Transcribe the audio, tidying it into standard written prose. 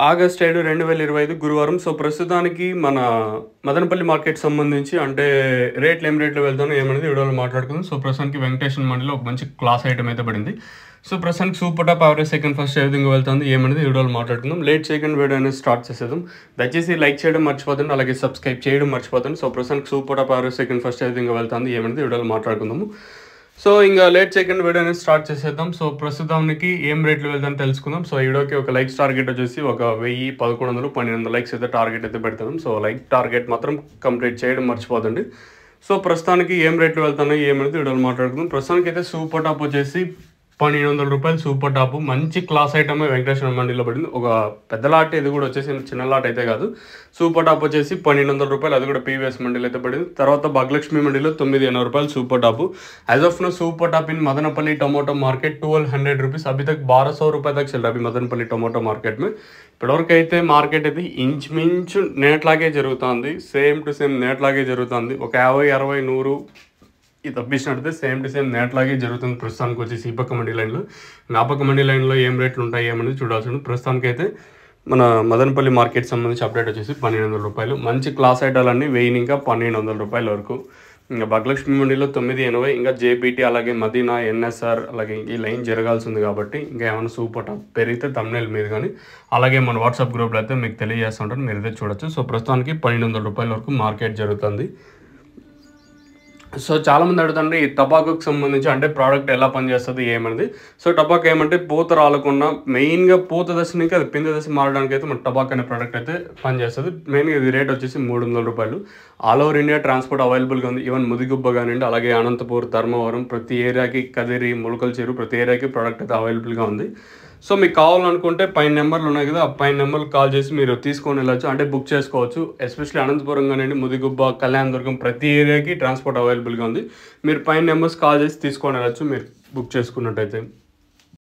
August 7, 2025 గురువారం. So ప్రస్తుతానికి మన మదనపల్లి మార్కెట్ సంబంధించి అంటే రేట్లు ఏం రేట్లో వెళ్తానో ఏమనేది వీడియోలో మాట్లాడుకుందాం. సో ప్రస్తుతానికి వెంకటేశ్వర మండలిలో ఒక మంచి క్లాస్ ఐటమ్ అయితే పడింది. సో ప్రస్తుతానికి super top average second first ఏ విధంగా వెళ్తుంది ఏమనేది వీడియోలో మాట్లాడుకుందాం. లేట్ సెకండ్ వీడియో అనేది స్టార్ట్ చేసేద్దాం. దయచేసి లైక్ చేయడం మర్చిపోతుంది, అలాగే సబ్స్క్రైబ్ చేయడం మర్చిపోతుంది. సో ప్రస్తుతానికి super top average second first ఏ విధంగా వెళ్తుంది ఏమనేది వీడియోలో మాట్లాడుకుందాము. సో ఇంకా లేట్ సెకండ్ వీడియో అనేది స్టార్ట్ చేసేద్దాం. సో ప్రస్తుతానికి ఏం రేట్లు వెళ్తాను తెలుసుకుందాం. సో ఈ వీడియోకి ఒక లైక్స్ టార్గెట్ వచ్చేసి ఒక 1000, 1100, 1200 లైక్స్ అయితే టార్గెట్ అయితే పెడతాం. సో లైక్ టార్గెట్ మాత్రం కంప్లీట్ చేయడం మర్చిపోదండి. సో ప్రస్తుతానికి ఏం రేట్లు వెళ్తానో ఏమనేది వీడియోలో మాట్లాడుకుందాం. ప్రస్తుతానికి అయితే సూపర్ టాప్ వచ్చేసి 1200 రూపాయలు సూపర్ టాప్. మంచి క్లాస్ ఐటమ్ వెంకటేశ్వర మండలిలో పడింది. ఒక పెద్ద లాట్, ఇది కూడా వచ్చేసి చిన్న లాట్ అయితే కాదు. సూపర్ టాప్ వచ్చేసి 1200 రూపాయలు, అది కూడా పీవీఎస్ మండలి అయితే పడింది. తర్వాత భాగ్యలక్ష్మి మండలిలో 980 రూపాయలు super top. As of now super top in Madanapalle tomato market 1200 rupees अभी तक 1200 रुपये तक चल रहा है अभी मदनपल्ली टोमेटो मार्केट में. ఇప్పటివరకు అయితే మార్కెట్ అయితే ఇంచుమించు నేట్లాగే జరుగుతుంది, సేమ్ టు సేమ్ నేట్లాగే జరుగుతుంది. ఒక 50, 60, 100 ఇది తప్పించినట్టయితే సేమ్ టు సేమ్ నేట్లాగే జరుగుతుంది. ప్రస్తుతానికి వచ్చేసి ఈ పక్క మండీ లైన్లో, ఆ పక్క మండీ లైన్లో ఏం రేట్లు ఉంటాయి ఏమనేది చూడాల్సి ఉంటుంది. ప్రస్తుతానికి అయితే మన మదనపల్లి మార్కెట్ సంబంధించి అప్డేట్ వచ్చేసి 1200 రూపాయలు. మంచి క్లాస్ ఐటాలన్నీ 1000 ఇంకా 1200 రూపాయల వరకు. ఇంకా భాగ్యలక్ష్మి మండలిలో 980, ఇంకా జేబీటీ, అలాగే మదీనా, ఎన్ఎస్ఆర్, అలాగే ఈ లైన్ జరగాల్సి ఉంది కాబట్టి ఇంకా ఏమైనా సూపర్ టాప్ పెరిగితే తమ్నెల్ మీద కానీ అలాగే మన వాట్సాప్ గ్రూప్లో అయితే మీకు తెలియజేస్తుంటారు, మీరు అయితే చూడొచ్చు. సో ప్రస్తుతానికి 1200 రూపాయల వరకు మార్కెట్ జరుగుతుంది. సో చాలామంది అడుగుతుంటే ఈ టబాకోకి సంబంధించి అంటే ప్రోడక్ట్ ఎలా పనిచేస్తుంది ఏమనేది. సో టబాక్ ఏమంటే పూత రాలకుండా మెయిన్గా పూత దశ నుంచి అది పిండి దశ మారడానికి అయితే మన టబాక్ అనే ప్రోడక్ట్ అయితే పనిచేస్తుంది. మెయిన్గా ఇది రేట్ వచ్చేసి 300 రూపాయలు. ఆల్ ఓవర్ ఇండియా ట్రాన్స్పోర్ట్ అవైలబుల్గా ఉంది. ఈవెన్ ముదిగుబ్బ కానివ్వండి, అలాగే అనంతపూర్, ధర్మవరం, ప్రతి ఏరియాకి, కదిరి, ములకల చెరువు, ప్రతి ఏరియాకి ప్రోడక్ట్ అయితే అవైలబుల్గా ఉంది. సో మీకు కావాలనుకుంటే పైన నెంబర్లు ఉన్నాయి కదా, ఆ పైన నెంబర్కి కాల్ చేసి మీరు తీసుకొని వెళ్ళచ్చు, అంటే బుక్ చేసుకోవచ్చు. ఎస్పెషల్లీ అనంతపురం కానివ్వండి, ముదిగుబ్బ, కళ్యాణదుర్గం, ప్రతి ఏరియాకి ట్రాన్స్పోర్ట్ అవైలబుల్గా ఉంది. మీరు పైన నెంబర్స్ కాల్ చేసి తీసుకొని వెళ్ళచ్చు మీరు బుక్ చేసుకున్నట్టయితే.